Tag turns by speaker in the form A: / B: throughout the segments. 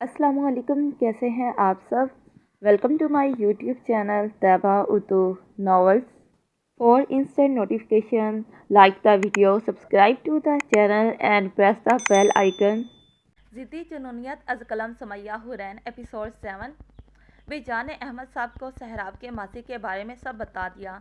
A: السلام علیکم، کیسے ہیں آپ سب؟ Welcome to my YouTube channel Tayyaba Urdu novels. For instant notification like the video, subscribe to the channel and press the bell icon. ضدی جنونیت از قلم سمیہ حرین ایپیسوڈ 7. بے جان نے احمد صاحب کو سہراب کے ماضی کے بارے میں سب بتا دیا.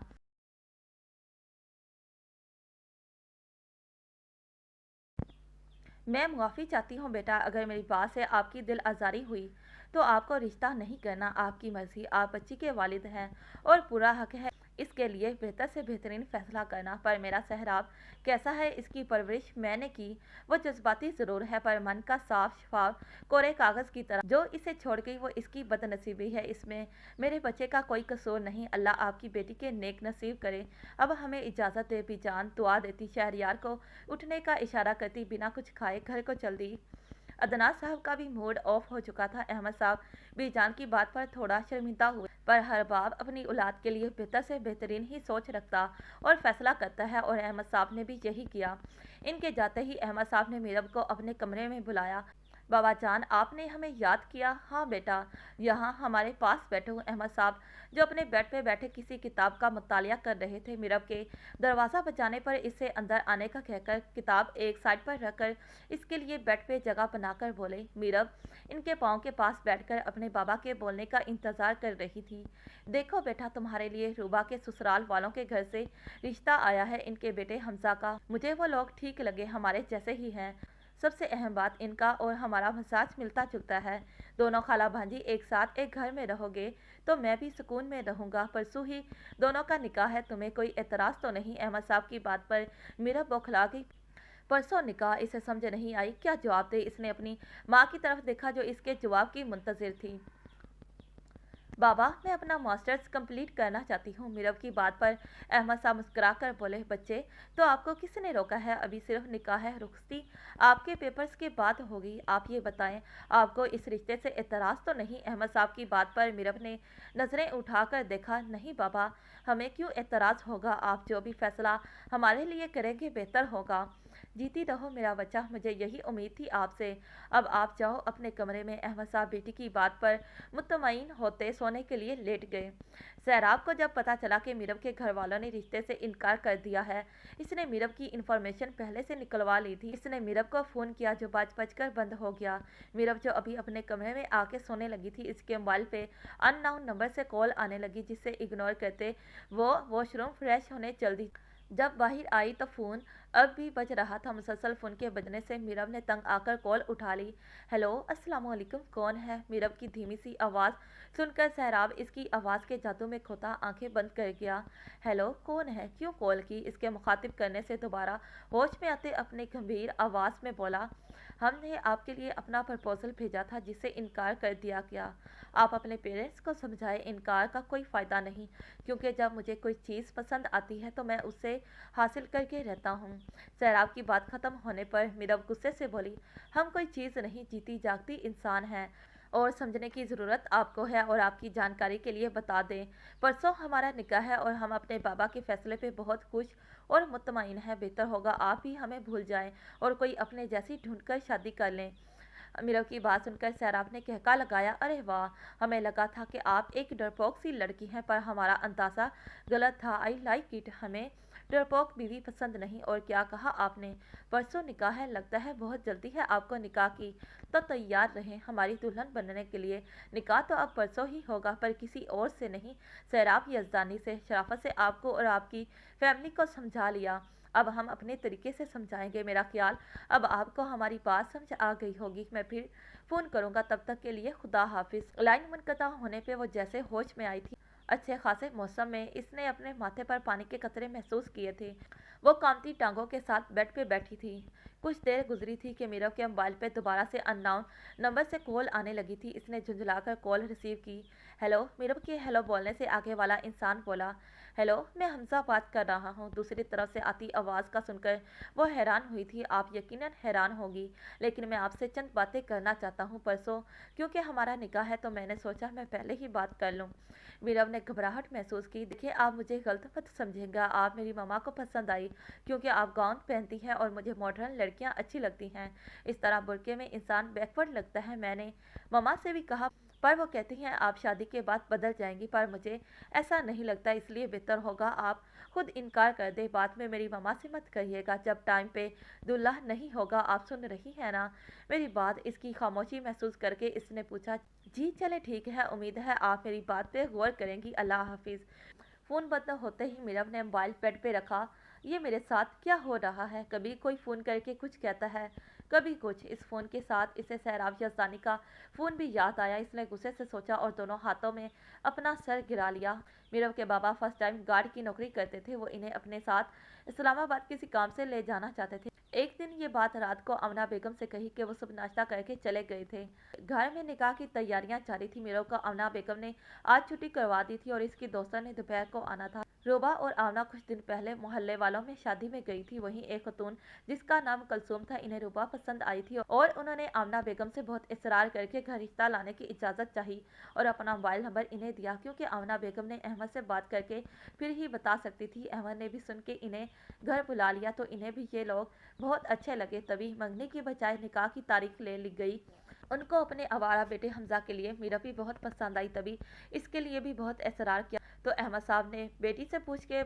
A: میں معافی چاہتی ہوں بیٹا، اگر میری بات سے آپ کی دل آزاری ہوئی تو آپ کو رشتہ نہیں کرنا آپ کی مرضی. آپ بچی کے والد ہیں اور پورا حق ہے اس کے لیے بہتر سے بہترین فیصلہ کرنا. پر میرا سہراب کیسا ہے، اس کی پرورش میں نے کی. وہ جذباتی ضرور ہے پر من کا صاف شفاف کورے کاغذ کی طرح. جو اسے چھوڑ گئی وہ اس کی بد نصیبی ہے، اس میں میرے بچے کا کوئی قصور نہیں. اللہ آپ کی بیٹی کے نیک نصیب کرے. اب ہمیں اجازت دے. بھی جان دعا دیتی شہریار کو اٹھنے کا اشارہ کرتی بنا کچھ کھائے گھر کو چل دی. ادنان صاحب کا بھی موڈ آف ہو چکا تھا. احمد صاحب بی جان کی بات پر تھوڑا شرمندہ ہوئے، پر ہر باپ اپنی اولاد کے لیے بہتر سے بہترین ہی سوچ رکھتا اور فیصلہ کرتا ہے، اور احمد صاحب نے بھی یہی کیا. ان کے جاتے ہی احمد صاحب نے میرب کو اپنے کمرے میں بلایا. بابا جان، آپ نے ہمیں یاد کیا؟ ہاں بیٹا، یہاں ہمارے پاس بیٹھو. احمد صاحب جو اپنے بیڈ پہ بیٹھے کسی کتاب کا مطالعہ کر رہے تھے، میرب کے دروازہ بجانے پر اس سے اندر آنے کا کہہ کر کتاب ایک سائڈ پر رکھ کر اس کے لیے بیڈ پہ جگہ بنا کر بولے. میرب ان کے پاؤں کے پاس بیٹھ کر اپنے بابا کے بولنے کا انتظار کر رہی تھی. دیکھو بیٹا، تمہارے لیے روبا کے سسرال والوں کے گھر سے رشتہ آیا ہے، ان کے بیٹے حمزہ کا. مجھے وہ لوگ ٹھیک لگے، ہمارے جیسے ہی ہیں. سب سے اہم بات، ان کا اور ہمارا مزاج ملتا جلتا ہے. دونوں خالہ بھانجی ایک ساتھ ایک گھر میں رہو گے تو میں بھی سکون میں رہوں گا. پرسوں ہی دونوں کا نکاح ہے، تمہیں کوئی اعتراض تو نہیں؟ احمد صاحب کی بات پر میرب بوکھلا گئی. پرسوں نکاح؟ اسے سمجھ نہیں آئی کیا جواب دے. اس نے اپنی ماں کی طرف دیکھا جو اس کے جواب کی منتظر تھی. بابا، میں اپنا ماسٹرز کمپلیٹ کرنا چاہتی ہوں. میرب کی بات پر احمد صاحب مسکرا کر بولے، بچے تو آپ کو کس نے روکا ہے؟ ابھی صرف نکاح ہے، رخصتی آپ کے پیپرز کے بعد ہوگی. آپ یہ بتائیں، آپ کو اس رشتے سے اعتراض تو نہیں؟ احمد صاحب کی بات پر میرب نے نظریں اٹھا کر دیکھا. نہیں بابا، ہمیں کیوں اعتراض ہوگا؟ آپ جو بھی فیصلہ ہمارے لیے کریں گے بہتر ہوگا. جیتی رہو میرا بچہ، مجھے یہی امید تھی آپ سے. اب آپ جاؤ اپنے کمرے میں. احمد صاحب بیٹی کی بات پر مطمئن ہوتے سونے کے لیے لیٹ گئے. سہراب کو جب پتا چلا کہ میرب کے گھر والوں نے رشتے سے انکار کر دیا ہے، اس نے میرب کی انفارمیشن پہلے سے نکلوا لی تھی. اس نے میرب کو فون کیا جو بج کر بند ہو گیا. میرب جو ابھی اپنے کمرے میں آ کے سونے لگی تھی، اس کے موبائل پہ ان نون نمبر سے کال آنے لگی جسے اگنور کرتے وہ واش روم فریش ہونے چل دی. جب باہر آئی تو فون اب بھی بج رہا تھا. مسلسل فون کے بجنے سے میرب نے تنگ آ کر کال اٹھا لی. ہیلو، السلام علیکم، کون ہے؟ میرب کی دھیمی سی آواز سن کر سہراب اس کی آواز کے جادو میں کھوتا آنکھیں بند کر گیا. ہیلو، کون ہے؟ کیوں کال کی؟ اس کے مخاطب کرنے سے دوبارہ ہوش میں آتے اپنے گمبھیر آواز میں بولا، ہم نے آپ کے لیے اپنا پرپوزل بھیجا تھا جسے انکار کر دیا گیا. آپ اپنے پیرنٹس کو سمجھائیں انکار کا کوئی فائدہ نہیں، کیونکہ جب مجھے کوئی چیز پسند آتی ہے تو میں اسے حاصل کر کے رہتا ہوں. سہراب کی بات ختم ہونے پر میرب غصے سے بولی، ہم کوئی چیز نہیں، جیتی جاگتی انسان ہیں اور سمجھنے کی ضرورت آپ کو ہے. اور آپ کی جانکاری کے لیے بتا دیں، پرسوں ہمارا نکاح ہے اور ہم اپنے بابا کے فیصلے پہ بہت خوش اور مطمئن ہیں. بہتر ہوگا آپ بھی ہمیں بھول جائیں اور کوئی اپنے جیسی ڈھونڈ کر شادی کر لیں. میرب کی بات سن کر سہراب نے کہکا لگایا، ارے واہ، ہمیں لگا تھا کہ آپ ایک ڈرپوک سی لڑکی ہیں، پر ہمارا اندازہ غلط تھا. آئی لائک اٹ، ہمیں ڈرپوک بیوی پسند نہیں. اور کیا کہا آپ نے؟ پرسوں نکاح ہے، لگتا ہے بہت جلدی ہے آپ کو نکاح کی، تو تیار رہیں ہماری دلہن بننے کے لیے. نکاح تو اب پرسوں ہی ہوگا، پر کسی اور سے نہیں، سہراب یزدانی سے. شرافت سے آپ کو اور آپ کی فیملی کو سمجھا لیا، اب ہم اپنے طریقے سے سمجھائیں گے. میرا خیال اب آپ کو ہماری بات سمجھ آ گئی ہوگی. میں پھر فون کروں گا، تب تک کے لیے خدا حافظ. لائن منقطع ہونے پہ وہ جیسے ہوش میں آئی تھی. اچھے خاصے موسم میں اس نے اپنے ماتھے پر پانی کے قطرے محسوس کیے تھے. وہ کامتی ٹانگوں کے ساتھ بیڈ پہ بیٹھی تھی. کچھ دیر گزری تھی کہ میرب کے موبائل پہ دوبارہ سے ان نون نمبر سے کال آنے لگی تھی. اس نے جھنجھلا کر کال ریسیو کی. ہیلو. میرب کے ہیلو بولنے سے آگے والا انسان بولا، हेलो, मैं हमजा बात कर रहा हूँ। दूसरी तरफ से आती आवाज़ का सुनकर वो हैरान हुई थी। आप यकीनन हैरान होगी, लेकिन मैं आपसे चंद बातें करना चाहता हूँ। परसों क्योंकि हमारा निकाह है तो मैंने सोचा मैं पहले ही बात कर लूँ। मीरव ने घबराहट महसूस की। देखिए, आप मुझे गलत मत समझेगा, आप मेरी मम्मा को पसंद आई क्योंकि आप गाउन पहनती हैं और मुझे मॉडर्न लड़कियाँ अच्छी लगती हैं। इस तरह बुर्के में इंसान बैकवर्ड लगता है। मैंने मम्मा से भी कहा, पर वो कहती हैं आप शादी के बाद बदल जाएंगी, पर मुझे ऐसा नहीं लगता, इसलिए बेहतर होगा आप खुद इनकार कर दे। बाद में मेरी मम्मा से मत कहिएगा, जब टाइम पे दूल्हा नहीं होगा। आप सुन रही हैं ना मेरी बात? इसकी खामोशी महसूस करके इसने पूछा। जी चले ठीक है, उम्मीद है आप मेरी बात पे गौर करेंगी। अल्लाह हाफिज। फ़ोन बंद होते ही मीरव ने मोबाइल बेड पे रखा। ये मेरे साथ क्या हो रहा है? कभी कोई फ़ोन करके कुछ कहता है, कभी कुछ। इस फ़ोन के साथ इसे सहराब यज़दानी का फ़ोन भी याद आया। इसने गुस्से से सोचा और दोनों हाथों में अपना सर गिरा लिया। मीरव के बाबा फर्स्ट टाइम गार्ड की नौकरी करते थे। वो इन्हें अपने साथ इस्लामाबाद किसी काम से ले जाना चाहते थे। एक दिन ये बात रात को अमना बेगम से कही कि वो सब नाश्ता करके चले गए थे। घर में निकाह की तैयारियां जारी थी। मीरव को अमना बेगम ने आज छुट्टी करवा दी थी और इसकी दोस्तों ने दोपहर को आना था। रोबा और आमना कुछ दिन पहले मोहल्ले वालों में शादी में गई थी। वहीं एक खतून जिसका नाम कलसूम था, इन्हें रोबा पसंद आई थी और उन्होंने आमना बेगम से बहुत इसरार करके घर रिश्ता लाने की इजाज़त चाही और अपना मोबाइल नंबर इन्हें दिया, क्योंकि आमना बेगम ने अहमद से बात करके फिर ही बता सकती थी। अहमद ने भी सुन के इन्हें घर बुला लिया तो इन्हें भी ये लोग बहुत अच्छे लगे। तभी मंगनी की बजाय निकाह की तारीख ले ली गई। उनको अपने आवारा बेटे हमजा के लिए मीरा भी बहुत पसंद आई। तभी इसके लिए भी बहुत इसरार किया तो अहमद साहब ने बेटी से पूछ के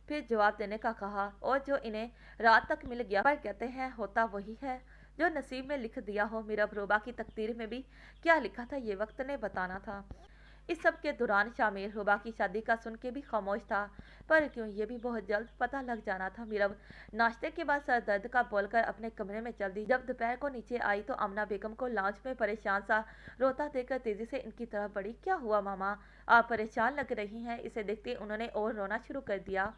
A: फिर जवाब देने का कहा और जो इन्हें रात तक मिल गया। पर कहते हैं होता वही है जो नसीब में लिख दिया हो। मीरा रोबा की तकदीर में भी क्या लिखा था ये वक्त ने बताना था। इस सब के दौरान शामिर रोबा की शादी का सुन के भी खामोश था। पर क्यों, ये भी बहुत जल्द पता लग जाना था। मीरब नाश्ते के बाद सर दर्द का बोलकर अपने कमरे में चल दी। जब दोपहर को नीचे आई तो आमना बेगम को लॉन्च में परेशान सा रोता देखकर तेजी से इनकी तरफ बढ़ी। क्या हुआ मामा, आप परेशान लग रही हैं? इसे देखते उन्होंने और रोना शुरू कर दिया।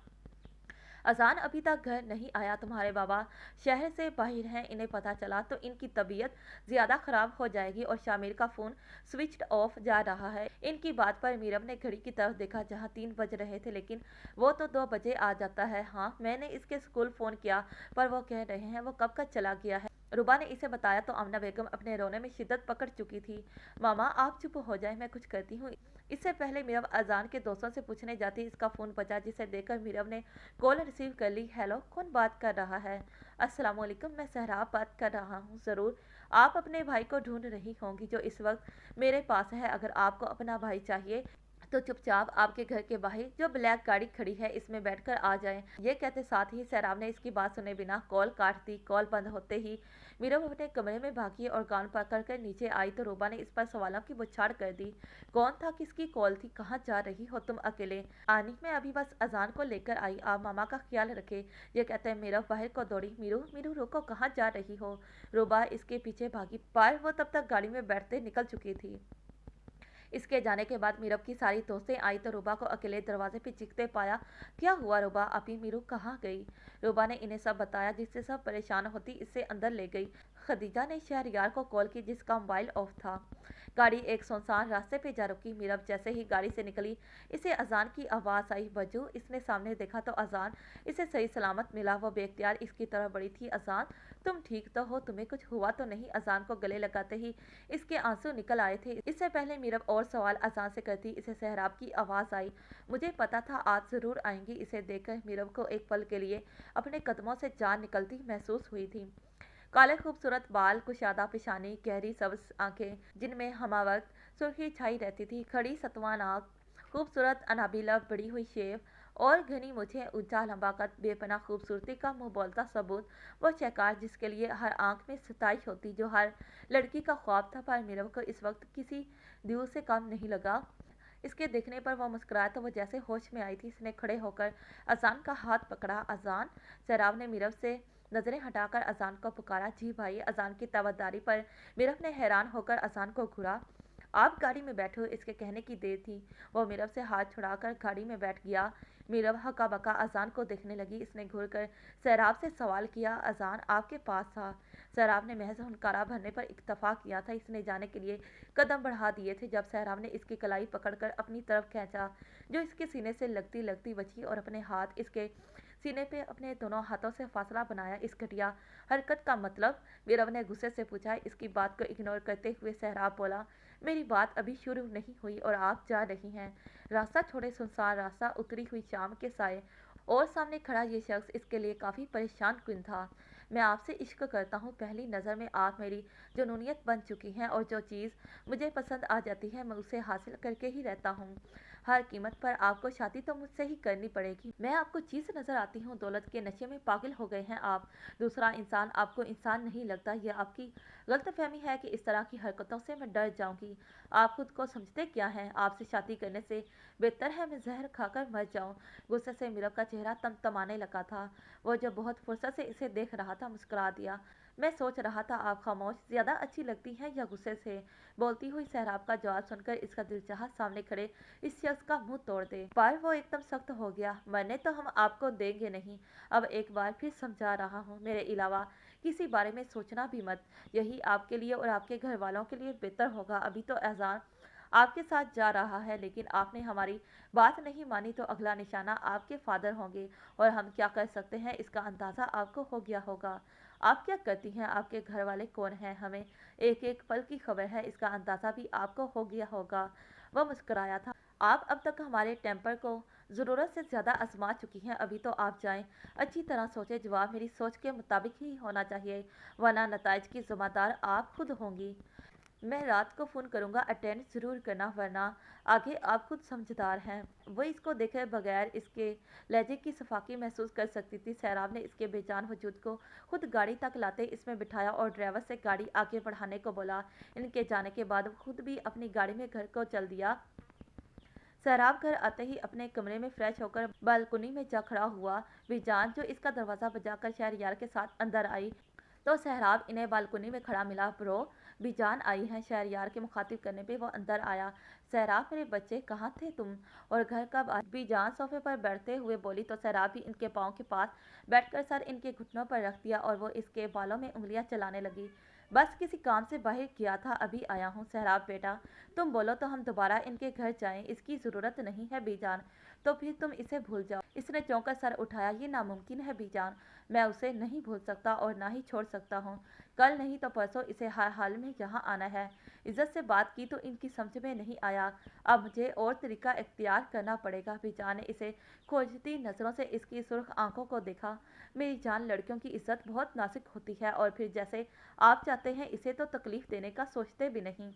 A: अजान अभी तक घर नहीं आया, तुम्हारे बाबा शहर से बाहर हैं, इन्हें पता चला तो इनकी तबीयत ज़्यादा ख़राब हो जाएगी। और शामिर का फ़ोन स्विच्ड ऑफ जा रहा है। इनकी बात पर मीरब ने घड़ी की तरफ देखा जहां 3 बज रहे थे, लेकिन वो तो 2 बजे आ जाता है। हाँ, मैंने इसके स्कूल फ़ोन किया पर वो कह रहे हैं वो कब का चला गया है। रुबा ने इसे बताया तो आमना बेगम अपने रोने में शिद्दत पकड़ चुकी थी। मामा आप चुप हो जाए, मैं कुछ करती हूँ। इससे पहले मीरब अजान के दोस्तों से पूछने जाती इसका फ़ोन बजा, जिसे देखकर मीरब ने कॉल रिसीव कर ली। हेलो, कौन बात कर रहा है? अस्सलाम वालेकुम, मैं सहराब बात कर रहा हूँ। ज़रूर, आप अपने भाई को ढूंढ रही होंगी जो इस वक्त मेरे पास है। अगर आपको अपना भाई चाहिए तो चुपचाप आपके घर के बाहर जो ब्लैक गाड़ी खड़ी है इसमें बैठकर आ जाएं। ये कहते साथ ही सहराब ने इसकी बात सुने बिना कॉल काट दी। कॉल बंद होते ही मीरब अपने कमरे में भागी और गान पकड़ कर नीचे आई तो रोबा ने इस पर सवालों की बौछार कर दी। कौन था, किसकी कॉल थी, कहाँ जा रही हो तुम अकेले? आनी, मैं अभी बस अजान को लेकर आई, आप मामा का ख्याल रखे। ये कहते हैं मीरब बाहर को दौड़ी। मीरू मीरू रुको, कहाँ जा रही हो? रोबा इसके पीछे भागी पर वो तब तक गाड़ी में बैठते निकल चुकी थी। इसके जाने के बाद मीरब की सारी दोस्तें आई तो रूबा को अकेले दरवाजे पे चीखते पाया। क्या हुआ रूबा, अभी मीरू कहाँ गई? रूबा ने इन्हें सब बताया, जिससे सब परेशान होती इससे अंदर ले गई। खदीजा ने शहरयार को कॉल की जिसका मोबाइल ऑफ था। गाड़ी एक सुनसान रास्ते पे जा रुकी। मीरब जैसे ही गाड़ी से निकली इसे अजान की आवाज़ आई। बजू, इसने सामने देखा तो अजान इसे सही सलामत मिला। वो बेख्तियार इसकी तरफ बढ़ी थी। अजान, तुम ठीक तो हो, तुम्हें कुछ हुआ तो नहीं? अजान को गले लगाते ही इसके आंसू निकल आए थे। इससे पहले मीरब और सवाल अजान से करती इसे सहराब की आवाज़ आई। मुझे पता था आज ज़रूर आएंगी। इसे देखकर मीरब को एक पल के लिए अपने कदमों से जान निकलती महसूस हुई थी। काले खूबसूरत बाल, कुशादा पेशानी, गहरी सब्ज आंखें जिनमें हमावक्त सुर्खी छाई रहती थी, खड़ी सतवां नाक, खूबसूरत अनाबिला बड़ी हुई शेव और घनी मुझे ऊंचा लंबा कद, बेपना खूबसूरती का मुंह बोलता सबूत। वो शहकार जिसके लिए हर आंख में सताइश होती, जो हर लड़की का ख्वाब था। पर मीरब को इस वक्त किसी दिल से कम नहीं लगा। इसके देखने पर वह मुस्कुराया तो वह जैसे होश में आई थी। इसने खड़े होकर अजान का हाथ पकड़ा। अजान, सैराब ने मीरब से नजरें हटाकर अजान को पुकारा। जी भाई। अजान की तवज्जो पर मीरब ने हैरान होकर अजान को घूरा। आप गाड़ी में बैठो, इसके कहने की देर थी। वो मीरब से हाथ छुड़ाकर गाड़ी में बैठ गया। मीरब हक्का बक्का अजान को देखने लगी। इसने घूर कर सैराब से सवाल किया, अजान आपके पास था? सहराब ने महज हुनकारा भरने पर इक्तफा किया था। इसने जाने के लिए कदम बढ़ा दिए थे जब सहराब ने इसकी कलाई पकड़कर अपनी तरफ खींचा, जो इसके सीने से लगती लगती बची, और अपने हाथ इसके सीने पे अपने दोनों हाथों से फासला बनाया। इस घटिया हरकत का मतलब? वीरव ने गुस्से से पूछा। इसकी बात को इग्नोर करते हुए सहराब बोला, मेरी बात अभी शुरू नहीं हुई और आप जा रही हैं। रास्ता छोड़े, सुनसान रास्ता, उतरी हुई शाम के साए, और सामने खड़ा ये शख्स इसके लिए काफ़ी परेशान कुन था। मैं आपसे इश्क करता हूँ, पहली नज़र में आप मेरी जुनूनियत बन चुकी हैं, और जो चीज़ मुझे पसंद आ जाती है मैं उसे हासिल करके ही रहता हूँ। हर कीमत पर आपको शादी तो मुझसे ही करनी पड़ेगी। मैं आपको चीज़ नज़र आती हूँ, दौलत के नशे में पागल हो गए हैं आप। दूसरा इंसान आपको इंसान नहीं लगता। यह आपकी गलतफहमी है कि इस तरह की हरकतों से मैं डर जाऊंगी। आप खुद को समझते क्या हैं? आपसे शादी करने से बेहतर है मैं जहर खाकर मर जाऊं। गुस्से से मीरब का चेहरा तमतमाने लगा था। वो जो बहुत फुर्सत से इसे देख रहा था मुस्कुरा दिया। मैं सोच रहा था आप खामोश ज़्यादा अच्छी लगती हैं या गुस्से से? बोलती हुई सहराब का जवाब सुनकर इसका दिल चाहा सामने खड़े इस शख्स का मुंह तोड़ दे, पर वो एकदम सख्त हो गया। मरने तो हम आपको देंगे नहीं। अब एक बार फिर समझा रहा हूँ, मेरे अलावा किसी बारे में सोचना भी मत। यही आपके लिए और आपके घर वालों के लिए बेहतर होगा। अभी तो एजान आपके साथ जा रहा है, लेकिन आपने हमारी बात नहीं मानी तो अगला निशाना आपके फादर होंगे, और हम क्या कर सकते हैं इसका अंदाज़ा आपको हो गया होगा। आप क्या करती हैं? आपके घर वाले कौन हैं? हमें एक एक पल की खबर है, इसका अंदाज़ा भी आपको हो गया होगा। वह मुस्कुराया था। आप अब तक हमारे टेम्पर को ज़रूरत से ज़्यादा आजमा चुकी हैं, अभी तो आप जाएं। अच्छी तरह सोचें, जवाब मेरी सोच के मुताबिक ही होना चाहिए, वरना नताइज की ज़िम्मेदार आप खुद होंगी। मैं रात को फ़ोन करूंगा, अटेंड ज़रूर करना, वरना आगे आप खुद समझदार हैं। वो इसको देखे बगैर इसके लहजे की सफाकी महसूस कर सकती थी। सहराब ने इसके बेजान वजूद को खुद गाड़ी तक लाते इसमें बिठाया और ड्राइवर से गाड़ी आगे बढ़ाने को बोला। इनके जाने के बाद वो खुद भी अपनी गाड़ी में घर को चल दिया। सहराब घर आते ही अपने कमरे में फ्रेश होकर बालकनी में जा खड़ा हुआ। बीजान, जो इसका दरवाज़ा बजाकर शहरयार के साथ अंदर आई, तो सहराब इन्हें बालकनी में खड़ा मिला। ब्रो, बीजान आई है। शहरयार के मुखातिब करने पे वो अंदर आया। सहराब, मेरे बच्चे, कहाँ थे तुम और घर कब आए? बीजान सोफे पर बैठते हुए बोली तो सहराब भी इनके पाँव के पास बैठकर सर इनके घुटनों पर रख दिया और वो इसके बालों में उंगलियां चलाने लगी। बस किसी काम से बाहर किया था, अभी आया हूँ। सहराब बेटा, तुम बोलो तो हम दोबारा इनके घर जाएं। इसकी ज़रूरत नहीं है बीजान, तो फिर तुम इसे भूल जाओ। इसने चौंक कर सर उठाया। ये नामुमकिन है बीजान, मैं उसे नहीं भूल सकता और ना ही छोड़ सकता हूँ। कल नहीं तो परसों इसे हर हाल में यहाँ आना है। इज्जत से बात की तो इनकी समझ में नहीं आया। अब मुझे और तरीका इख्तियार करना पड़ेगा। बीजान ने इसे खोजती नज़रों से इसकी सुर्ख आंखों को देखा। मेरी जान, लड़कियों की इज्जत बहुत नाजुक होती है, और फिर जैसे आप चाहते हैं इसे तो तकलीफ देने का सोचते भी नहीं।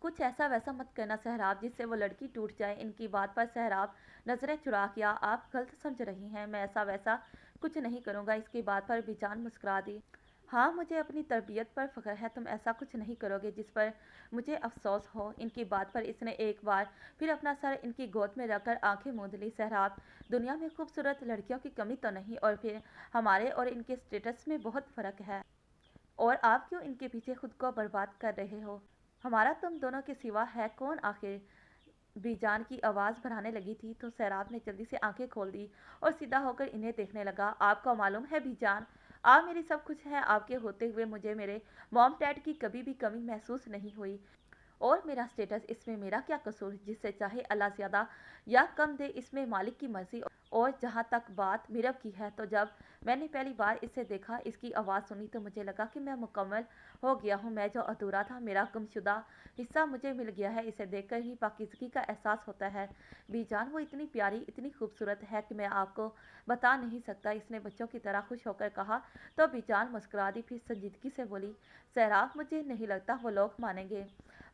A: कुछ ऐसा वैसा मत करना सहराब जिससे वो लड़की टूट जाए। इनकी बात पर सहराब नजरें चुरा किया। आप गलत समझ रही हैं, मैं ऐसा वैसा कुछ नहीं करूँगा। इसकी बात पर बीजान मुस्कुरा दी। हाँ, मुझे अपनी तरबियत पर फ़ख्र है। तुम ऐसा कुछ नहीं करोगे जिस पर मुझे अफसोस हो। इनकी बात पर इसने एक बार फिर अपना सर इनकी गोद में रखकर आंखें मूंद ली। सहराब, दुनिया में खूबसूरत लड़कियों की कमी तो नहीं, और फिर हमारे और इनके स्टेटस में बहुत फ़र्क है, और आप क्यों इनके पीछे खुद को बर्बाद कर रहे हो? हमारा तुम दोनों के सिवा है कौन आखिर? बीजान की आवाज़ बढ़ाने लगी थी तो सहराब ने जल्दी से आंखें खोल दी और सीधा होकर इन्हें देखने लगा। आपको मालूम है बीजान, आप मेरी सब कुछ हैं। आपके होते हुए मुझे मेरे मॉम डैड की कभी भी कमी महसूस नहीं हुई, और मेरा स्टेटस, इसमें मेरा क्या कसूर? जिससे चाहे अल्लाह ज़्यादा या कम दे, इसमें मालिक की मर्जी। और जहाँ तक बात मीरब की है, तो जब मैंने पहली बार इसे देखा, इसकी आवाज़ सुनी, तो मुझे लगा कि मैं मुकम्मल हो गया हूँ। मैं जो अधूरा था, मेरा गुमशुदा हिस्सा मुझे मिल गया है। इसे देखकर ही पाकीज़गी का एहसास होता है। बीजान, वो इतनी प्यारी, इतनी खूबसूरत है कि मैं आपको बता नहीं सकता, इसने बच्चों की तरह खुश होकर कहा। तो बीजान मुस्कुरा दी, फिर संजीदगी से बोली, सहराब, मुझे नहीं लगता वो लोग मानेंगे।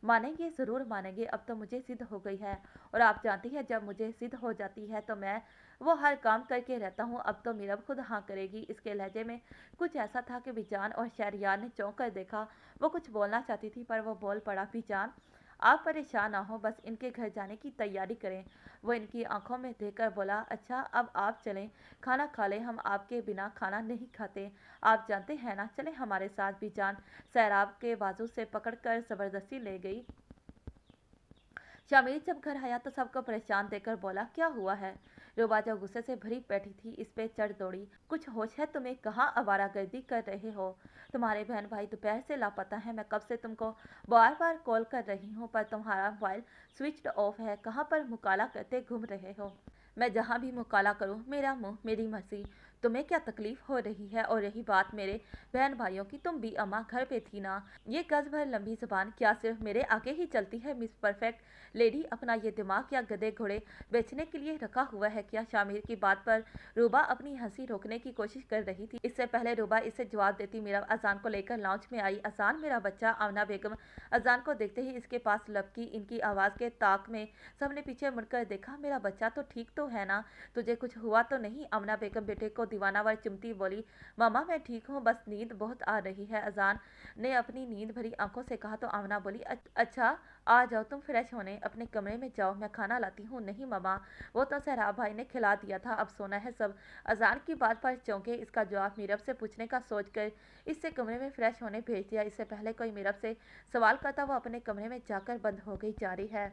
A: मानेंगे, ज़रूर मानेंगे। अब तो मुझे ज़िद हो गई है, और आप जानती हैं जब मुझे ज़िद हो जाती है तो मैं वो हर काम करके रहता हूँ। अब तो मीरब खुद हाँ करेगी। इसके लहजे में कुछ ऐसा था कि बीजान और शहरयार ने चौंक कर देखा। वो कुछ बोलना चाहती थी पर वो बोल पड़ा। बीजान, आप परेशान ना हो, बस इनके घर जाने की तैयारी करें। वो इनकी आंखों में देखकर बोला, अच्छा अब आप चलें, खाना खा लें, हम आपके बिना खाना नहीं खाते, आप जानते हैं ना, चलें हमारे साथ। बीजान सहराब के बाजू से पकड़कर ज़बरदस्ती ले गई। शामिर जब घर आया तो सबको परेशान देखकर बोला, क्या हुआ है? रूबा जो गुस्से से भरी बैठी थी इस पे चढ़ दौड़ी। कुछ होश है तुम्हें? कहाँ आवारागर्दी कर रहे हो? तुम्हारे बहन भाई दोपहर से लापता है। मैं कब से तुमको बार बार कॉल कर रही हूँ पर तुम्हारा मोबाइल स्विच्ड ऑफ है। कहाँ पर मुकाला करते घूम रहे हो? मैं जहाँ भी मुकाला करूँ मेरा मुंह मेरी मर्जी। तुम्हें क्या तकलीफ हो रही है? और रही बात मेरे बहन भाइयों की, तुम भी अम्मा घर पे थी ना। ये गज भर लंबी जबान क्या सिर्फ मेरे आगे ही चलती है मिस परफेक्ट लेडी? अपना ये दिमाग या गधे घोड़े बेचने के लिए रखा हुआ है क्या? शामिर की बात पर रूबा अपनी हंसी रोकने की कोशिश कर रही थी। इससे पहले रूबा इसे जवाब देती मीरा अजान को लेकर लाउंज में आई। अजान मेरा बच्चा। आमना बेगम अजान को देखते ही इसके पास लपकी। इनकी आवाज़ के ताक में सबने पीछे मुड़कर देखा। मेरा बच्चा तो ठीक तो है ना? तुझे कुछ हुआ तो नहीं? आमना बेगम बेटे को दीवानावर चिमटी बोली। मामा मैं ठीक हूँ, बस नींद बहुत आ रही है। अजान ने अपनी नींद भरी आंखों से कहा तो आमना बोली अच्छा आ जाओ, तुम फ्रेश होने अपने कमरे में जाओ, मैं खाना लाती हूँ। नहीं मामा, वो तो सहराब भाई ने खिला दिया था, अब सोना है सब। अजान की बात पर चौंके। इसका जवाब मीरब से पूछने का सोचकर इससे कमरे में फ्रेश होने भेज दिया। इससे पहले कोई मीरब से सवाल करता वो अपने कमरे में जाकर बंद हो गई। जारी है।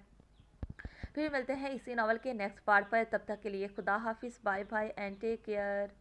A: फिर मिलते हैं इसी नावल के नेक्स्ट पार्ट पर। तब तक के लिए खुदा हाफिज़, bye bye and take care.